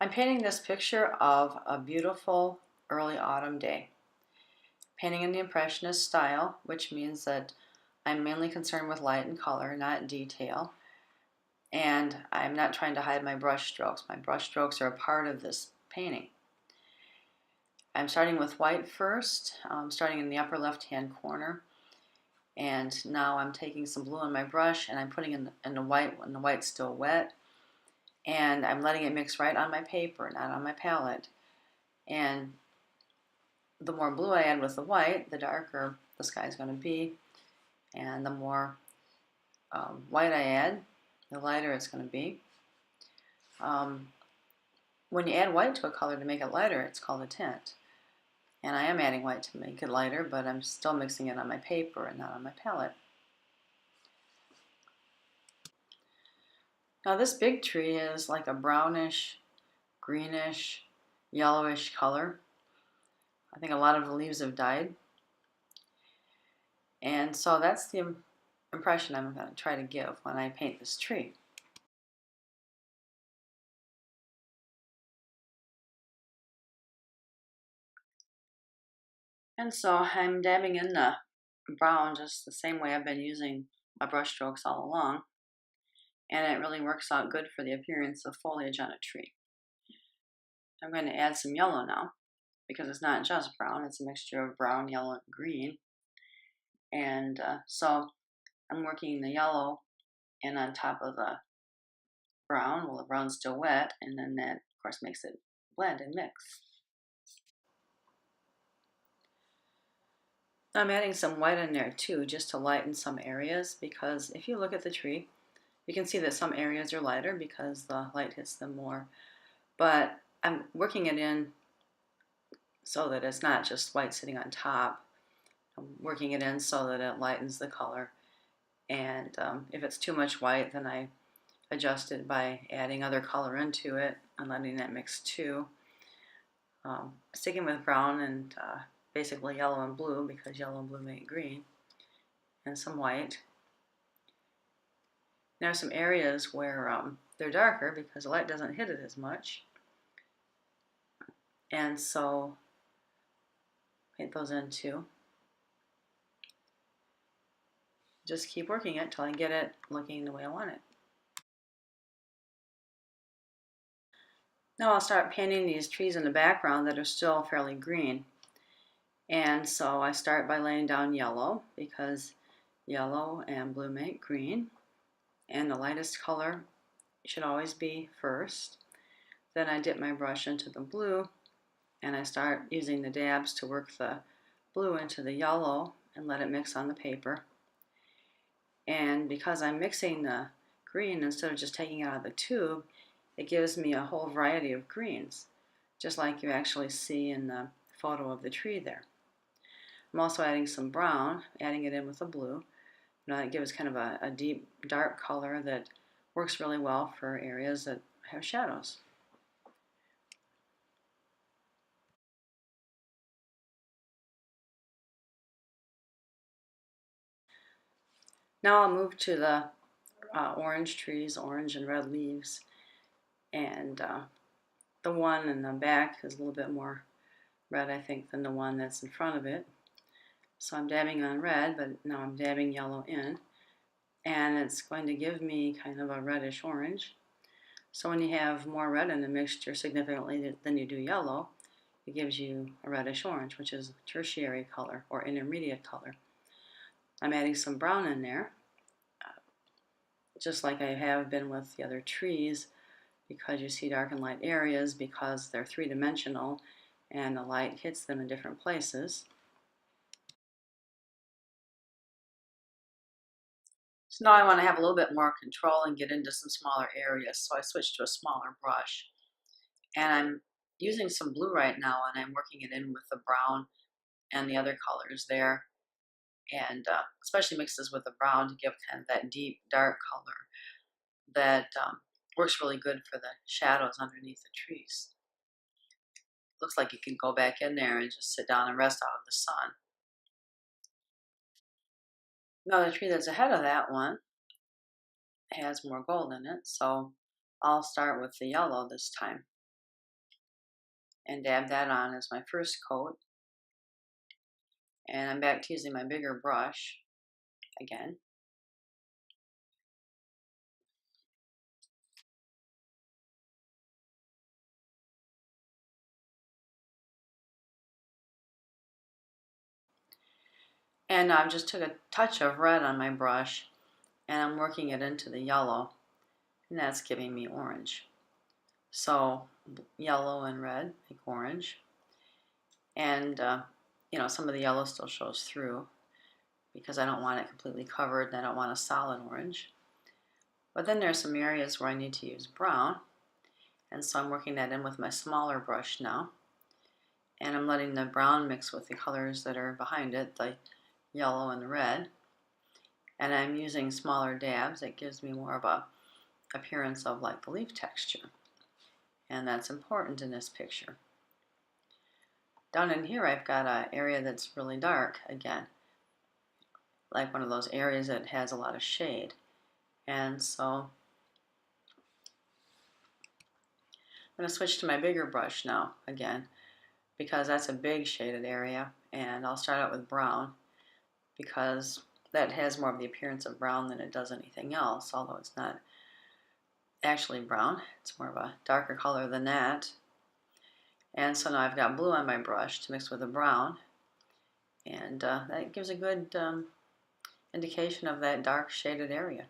I'm painting this picture of a beautiful early autumn day. Painting in the Impressionist style, which means that I'm mainly concerned with light and color, not detail. And I'm not trying to hide my brush strokes. My brush strokes are a part of this painting. I'm starting with white first, starting in the upper left-hand corner. And now I'm taking some blue on my brush and I'm putting in the white when the white's still wet. And I'm letting it mix right on my paper, not on my palette. And the more blue I add with the white, the darker the sky is going to be. And the more white I add, the lighter it's going to be. When you add white to a color to make it lighter, it's called a tint. And I am adding white to make it lighter, but I'm still mixing it on my paper and not on my palette. Now this big tree is like a brownish, greenish, yellowish color. I think a lot of the leaves have died. And so that's the impression I'm going to try to give when I paint this tree. And so I'm dabbing in the brown just the same way I've been using my brush strokes all along. And it really works out good for the appearance of foliage on a tree. I'm going to add some yellow now because it's not just brown, it's a mixture of brown, yellow, and green. And so I'm working the yellow in on top of the brown. Well, the brown's still wet, and then that, of course, makes it blend and mix. I'm adding some white in there too, just to lighten some areas, because if you look at the tree, you can see that some areas are lighter because the light hits them more. But I'm working it in so that it's not just white sitting on top. I'm working it in so that it lightens the color. And if it's too much white, then I adjust it by adding other color into it and letting that mix too. Sticking with brown and basically yellow and blue because yellow and blue make green, and some white. There are some areas where they're darker because the light doesn't hit it as much, and so paint those in too. Just keep working it till I get it looking the way I want it. Now I'll start painting these trees in the background that are still fairly green. And so I start by laying down yellow because yellow and blue make green. And the lightest color should always be first. Then I dip my brush into the blue and I start using the dabs to work the blue into the yellow and let it mix on the paper. And because I'm mixing the green instead of just taking it out of the tube, it gives me a whole variety of greens, just like you actually see in the photo of the tree there. I'm also adding some brown, adding it in with the blue. Now that gives kind of a deep, dark color that works really well for areas that have shadows. Now I'll move to the orange trees, orange and red leaves. And the one in the back is a little bit more red, I think, than the one that's in front of it. So I'm dabbing on red, but now I'm dabbing yellow in. And it's going to give me kind of a reddish orange. So when you have more red in the mixture significantly than you do yellow, it gives you a reddish orange, which is tertiary color or intermediate color. I'm adding some brown in there, just like I have been with the other trees, because you see dark and light areas because they're three-dimensional and the light hits them in different places. So now I want to have a little bit more control and get into some smaller areas, so I switched to a smaller brush. And I'm using some blue right now, and I'm working it in with the brown and the other colors there, and especially mixes with the brown to give kind of that deep, dark color that works really good for the shadows underneath the trees. Looks like you can go back in there and just sit down and rest out of the sun. Now the tree that's ahead of that one has more gold in it, so I'll start with the yellow this time. and dab that on as my first coat. And I'm back to using my bigger brush again. And I just took a touch of red on my brush and I'm working it into the yellow, and that's giving me orange. So yellow and red make orange. And some of the yellow still shows through because I don't want it completely covered and I don't want a solid orange. But then there's some areas where I need to use brown, and so I'm working that in with my smaller brush now. And I'm letting the brown mix with the colors that are behind it, the yellow and the red. And I'm using smaller dabs. It gives me more of a appearance of like the leaf texture. And that's important in this picture. Down in here I've got an area that's really dark again, like one of those areas that has a lot of shade. And so I'm going to switch to my bigger brush now again, because that's a big shaded area, and I'll start out with brown because that has more of the appearance of brown than it does anything else, although it's not actually brown. It's more of a darker color than that. And so now I've got blue on my brush to mix with the brown, and that gives a good indication of that dark shaded area.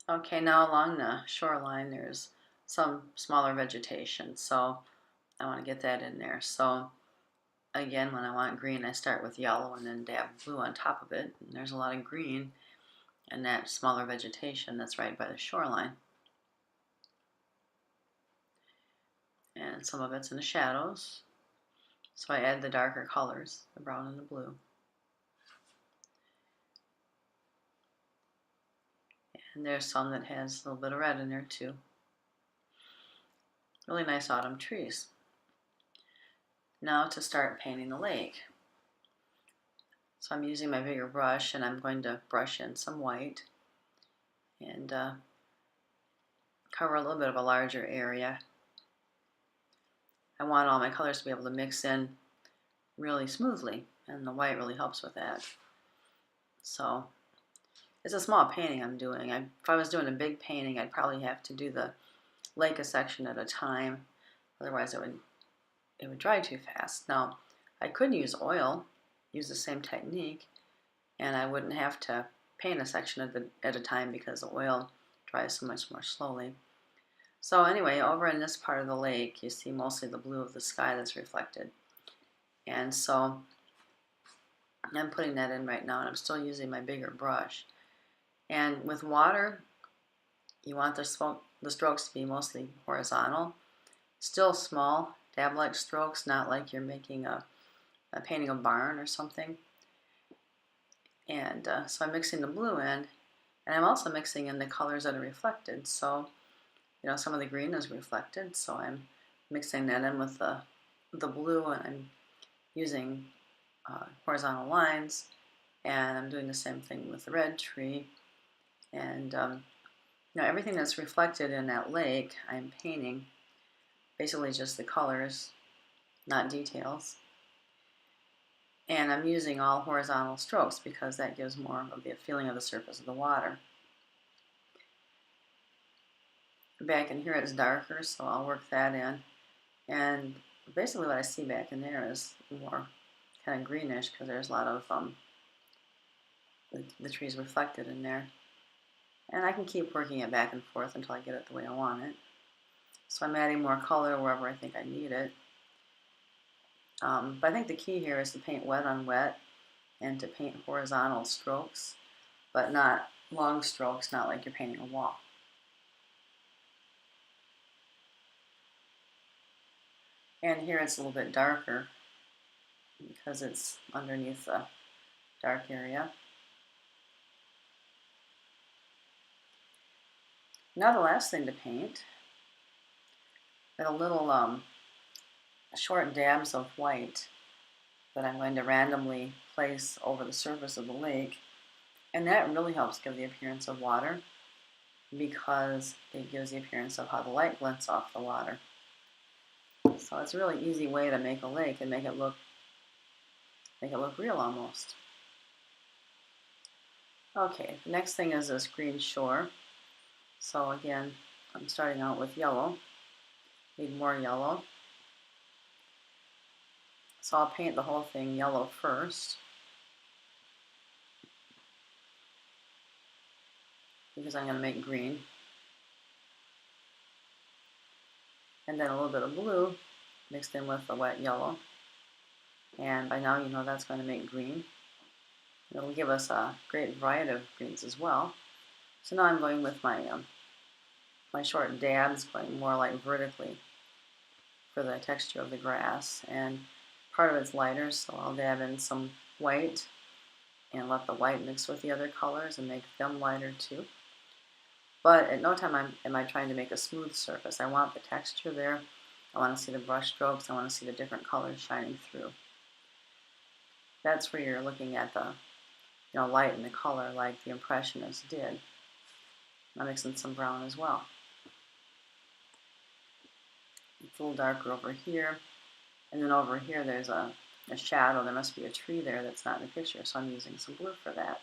Okay, now along the shoreline there's some smaller vegetation, so I want to get that in there. So again, when I want green, I start with yellow and then dab blue on top of it. And there's a lot of green in that smaller vegetation that's right by the shoreline. And some of it's in the shadows, so I add the darker colors, the brown and the blue. And there's some that has a little bit of red in there too. Really nice autumn trees. Now to start painting the lake. So I'm using my bigger brush and I'm going to brush in some white and cover a little bit of a larger area. I want all my colors to be able to mix in really smoothly, and the white really helps with that. So it's a small painting I'm doing. If I was doing a big painting, I'd probably have to do the lake a section at a time. Otherwise it would dry too fast. Now, I could use oil, use the same technique, and I wouldn't have to paint a section at a time because the oil dries so much more slowly. So anyway, over in this part of the lake, you see mostly the blue of the sky that's reflected. And so I'm putting that in right now, and I'm still using my bigger brush. And with water, you want the strokes to be mostly horizontal, still small, dab-like strokes, not like you're making a painting a barn or something. And so I'm mixing the blue in, and I'm also mixing in the colors that are reflected. So, some of the green is reflected, so I'm mixing that in with the blue, and I'm using horizontal lines, and I'm doing the same thing with the red tree. And everything that's reflected in that lake, I'm painting basically just the colors, not details. And I'm using all horizontal strokes because that gives more of the feeling of the surface of the water. Back in here it's darker, so I'll work that in. And basically what I see back in there is more kind of greenish because there's a lot of the trees reflected in there. And I can keep working it back and forth until I get it the way I want it. So I'm adding more color wherever I think I need it. But I think the key here is to paint wet on wet and to paint horizontal strokes, but not long strokes, not like you're painting a wall. And here it's a little bit darker because it's underneath the dark area. Now the last thing to paint, with a little short dabs of white that I'm going to randomly place over the surface of the lake, and that really helps give the appearance of water. because it gives the appearance of how the light glints off the water. So it's a really easy way to make a lake and make it look real almost. Okay, the next thing is this green shore. So again, I'm starting out with yellow. Need more yellow. So I'll paint the whole thing yellow first, because I'm going to make green. And then a little bit of blue mixed in with the wet yellow. And by now you know that's going to make green. It'll give us a great variety of greens as well. So now I'm going with my my short dabs, going more like vertically for the texture of the grass. And part of it's lighter, so I'll dab in some white and let the white mix with the other colors and make them lighter too. But at no time am I trying to make a smooth surface. I want the texture there. I want to see the brush strokes. I want to see the different colors shining through. That's where you're looking at the light and the color like the Impressionists did. I'm mixing some brown as well. It's a little darker over here. And then over here there's a shadow. There must be a tree there that's not in the picture, so I'm using some blue for that.